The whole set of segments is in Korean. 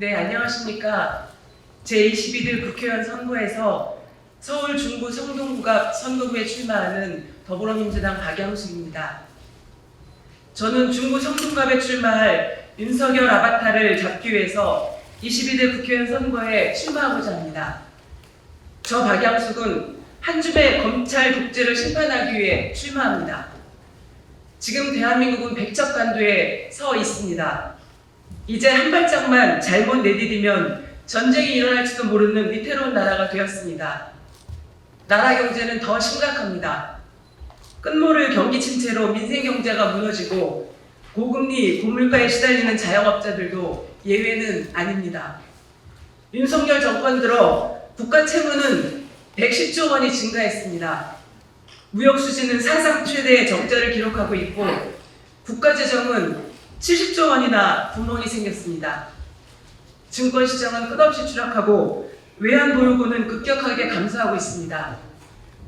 네, 안녕하십니까. 제22대 국회의원 선거에서 서울 중구 성동구갑 선거구에 출마하는 더불어민주당 박영숙입니다. 저는 중구 성동갑에 출마할 윤석열 아바타를 잡기 위해서 22대 국회의원 선거에 출마하고자 합니다. 저 박영숙은 한 줌의 검찰 독재를 심판하기 위해 출마합니다. 지금 대한민국은 백척간도에 서 있습니다. 이제 한 발짝만 잘못 내디디면 전쟁이 일어날지도 모르는 위태로운 나라가 되었습니다. 나라 경제는 더 심각합니다. 끝모를 경기 침체로 민생 경제가 무너지고 고금리, 고물가에 시달리는 자영업자들도 예외는 아닙니다. 윤석열 정권 들어 국가 채무는 110조 원이 증가했습니다. 무역 수지는 사상 최대의 적자를 기록하고 있고 국가 재정은 70조 원이나 구멍이 생겼습니다. 증권 시장은 끝없이 추락하고 외환 보유고는 급격하게 감소하고 있습니다.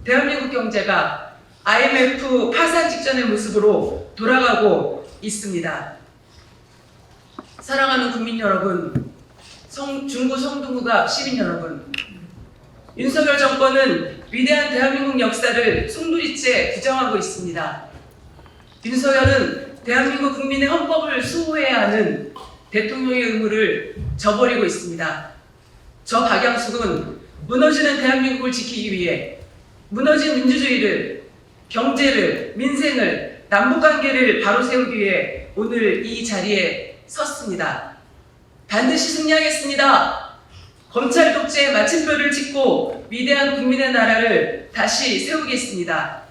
대한민국 경제가 IMF 파산 직전의 모습으로 돌아가고 있습니다. 사랑하는 국민 여러분, 중구 성동구갑 시민 여러분, 윤석열 정권은 위대한 대한민국 역사를 송두리째 부정하고 있습니다. 윤석열은 대한민국 국민의 헌법을 수호해야 하는 대통령의 의무를 저버리고 있습니다. 저 박영숙은 무너지는 대한민국을 지키기 위해 무너진 민주주의를, 경제를, 민생을, 남북관계를 바로 세우기 위해 오늘 이 자리에 섰습니다. 반드시 승리하겠습니다. 검찰 독재의 마침표를 찍고 위대한 국민의 나라를 다시 세우겠습니다.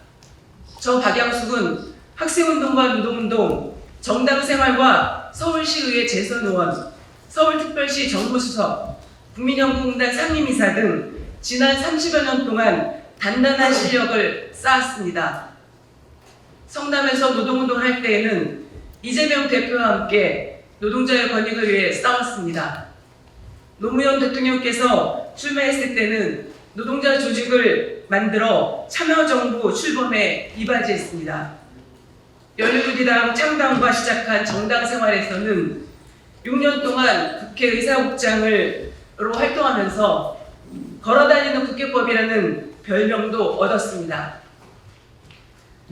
저 박영숙은 학생운동과 노동운동, 정당생활과 서울시의회 재선의원, 서울특별시 정무수석, 국민연구공단 상임이사 등 지난 30여 년 동안 단단한 실력을 쌓았습니다. 성남에서 노동운동을 할 때에는 이재명 대표와 함께 노동자의 권익을 위해 싸웠습니다. 노무현 대통령께서 출마했을 때는 노동자 조직을 만들어 참여정부 출범에 이바지했습니다. 열린우리당 창당과 시작한 정당 생활에서는 6년 동안 국회의사국장으로 활동하면서 걸어다니는 국회법이라는 별명도 얻었습니다.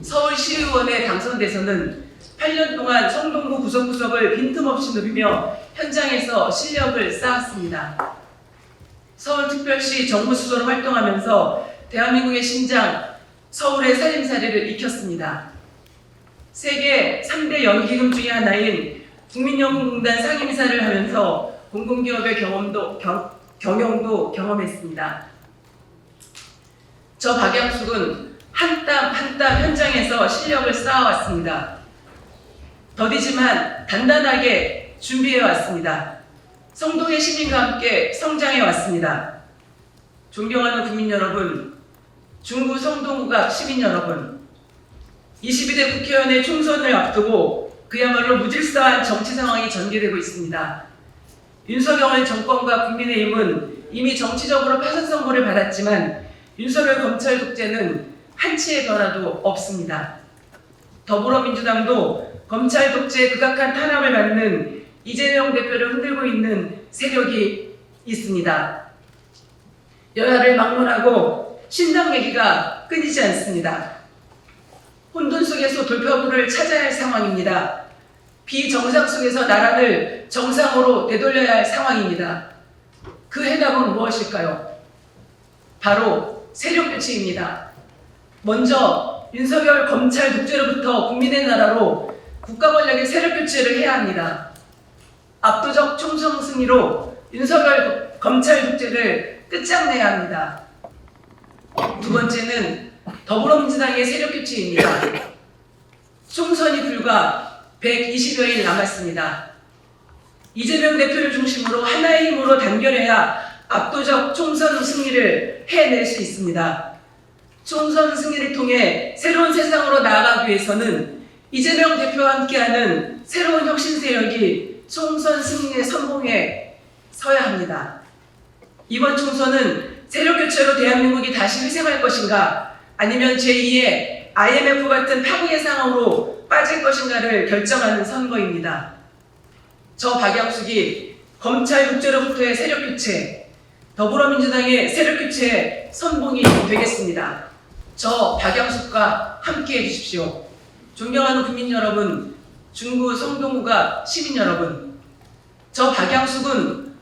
서울시의원에 당선돼서는 8년 동안 성동구 구석구석을 빈틈없이 누비며 현장에서 실력을 쌓았습니다. 서울특별시 정무수석으로 활동하면서 대한민국의 심장, 서울의 살림살이를 익혔습니다. 세계 3대 연기금 중의 하나인 국민연금공단 상임이사를 하면서 공공기업의 경영도 경험했습니다. 저 박영숙은 한 땀 한 땀 현장에서 실력을 쌓아왔습니다. 더디지만 단단하게 준비해왔습니다. 성동의 시민과 함께 성장해왔습니다. 존경하는 국민 여러분, 중구 성동구갑 시민 여러분, 22대 국회의원의 총선을 앞두고 그야말로 무질서한 정치 상황이 전개되고 있습니다. 윤석열 정권과 국민의힘은 이미 정치적으로 파선 선고를 받았지만 윤석열 검찰 독재는 한치의 변화도 없습니다. 더불어민주당도 검찰 독재의 극악한 탄압을 받는 이재명 대표를 흔들고 있는 세력이 있습니다. 여야를 막론하고 신당 얘기가 끊이지 않습니다. 혼돈 속에서 돌파구를 찾아야 할 상황입니다. 비정상 속에서 나라를 정상으로 되돌려야 할 상황입니다. 그 해답은 무엇일까요? 바로 세력 교체입니다. 먼저 윤석열 검찰 독재로부터 국민의 나라로 국가 권력의 세력 교체를 해야 합니다. 압도적 총선 승리로 윤석열 검찰 독재를 끝장내야 합니다. 두 번째는 더불어민주당의 세력 교체입니다. 총선이 불과 120여일 남았습니다. 이재명 대표를 중심으로 하나의 힘으로 단결해야 압도적 총선 승리를 해낼 수 있습니다. 총선 승리를 통해 새로운 세상으로 나아가기 위해서는 이재명 대표와 함께하는 새로운 혁신 세력이 총선 승리의 선봉에 서야 합니다. 이번 총선은 세력 교체로 대한민국이 다시 회생할 것인가, 아니면 제2의 IMF 같은 파국의 상황으로 빠질 것인가를 결정하는 선거입니다. 저 박영숙이 검찰 국제로부터의 세력교체, 더불어민주당의 세력교체의 선봉이 되겠습니다. 저 박영숙과 함께해 주십시오. 존경하는 국민 여러분, 중구 성동구가 시민 여러분, 저 박영숙은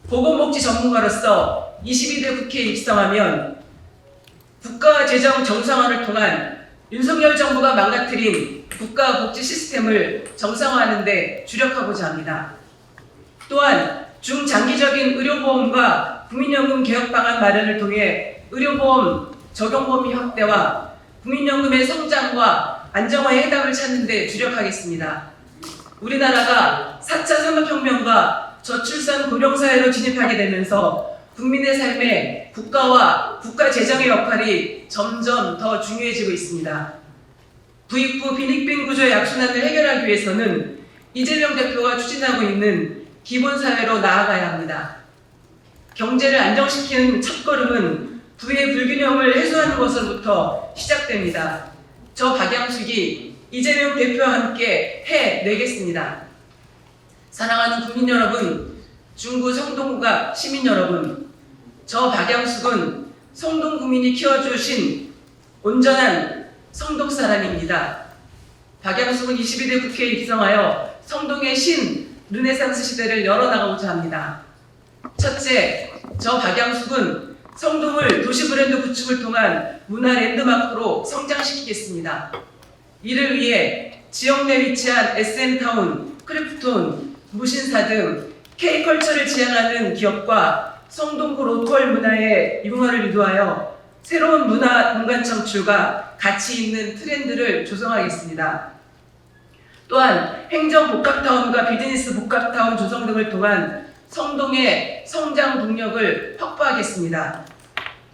보건복지 전문가로서 22대 국회에 입성하면 국가 재정 정상화를 통한 윤석열 정부가 망가뜨린 국가 복지 시스템을 정상화하는 데 주력하고자 합니다. 또한 중장기적인 의료보험과 국민연금 개혁 방안 마련을 통해 의료보험 적용 범위 확대와 국민연금의 성장과 안정화에 해답을 찾는 데 주력하겠습니다. 우리나라가 4차 산업혁명과 저출산 고령사회로 진입하게 되면서 국민의 삶에 국가와 국가 재정의 역할이 점점 더 중요해지고 있습니다. 부익부 빈익빈 구조의 악순환을 해결하기 위해서는 이재명 대표가 추진하고 있는 기본사회로 나아가야 합니다. 경제를 안정시키는 첫걸음은 부의 불균형을 해소하는 것으로부터 시작됩니다. 저 박영숙이 이재명 대표와 함께 해내겠습니다. 사랑하는 국민 여러분, 중구 성동구가 시민 여러분, 저 박영숙은 성동 구민이 키워주신 온전한 성동 사람입니다. 박영숙은 22대 국회에 입성하여 성동의 신 르네상스 시대를 열어나가고자 합니다. 첫째, 저 박영숙은 성동을 도시 브랜드 구축을 통한 문화 랜드마크로 성장시키겠습니다. 이를 위해 지역 내 위치한 SM타운, 크래프톤, 무신사 등 K컬처를 지향하는 기업과 성동구 로컬 문화의 융화를 유도하여 새로운 문화 공간 창출과 가치 있는 트렌드를 조성하겠습니다. 또한 행정 복합타운과 비즈니스 복합타운 조성 등을 통한 성동의 성장 동력을 확보하겠습니다.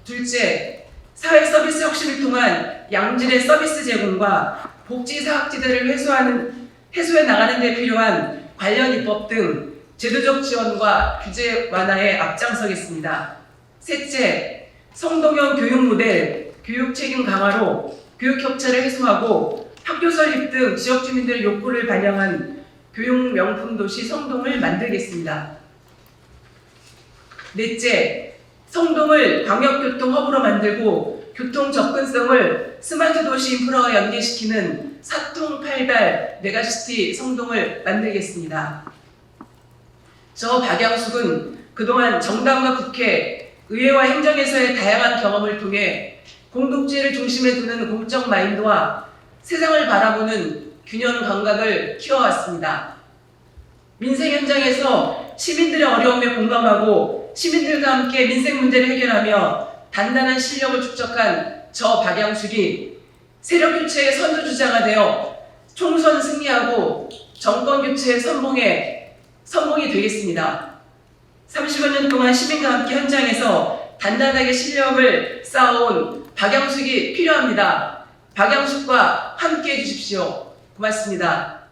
둘째, 사회 서비스 혁신을 통한 양질의 서비스 제공과 복지 사각지대를 해소해 나가는 데 필요한 관련 입법 등 제도적 지원과 규제 완화에 앞장서겠습니다. 셋째, 성동형 교육 모델, 교육 책임 강화로 교육 격차를 해소하고 학교 설립 등 지역 주민들의 욕구를 반영한 교육 명품 도시 성동을 만들겠습니다. 넷째, 성동을 광역교통 허브로 만들고 교통 접근성을 스마트 도시 인프라와 연계시키는 사통팔달 메가시티 성동을 만들겠습니다. 저 박영숙은 그동안 정당과 국회, 의회와 행정에서의 다양한 경험을 통해 공동체를 중심에 두는 공적 마인드와 세상을 바라보는 균형 감각을 키워왔습니다. 민생 현장에서 시민들의 어려움에 공감하고 시민들과 함께 민생 문제를 해결하며 단단한 실력을 축적한 저 박영숙이 세력교체의 선두주자가 되어 총선 승리하고 정권교체의 선봉이 되겠습니다. 30여 년 동안 시민과 함께 현장에서 단단하게 실력을 쌓아온 박영숙이 필요합니다. 박영숙과 함께 해주십시오. 고맙습니다.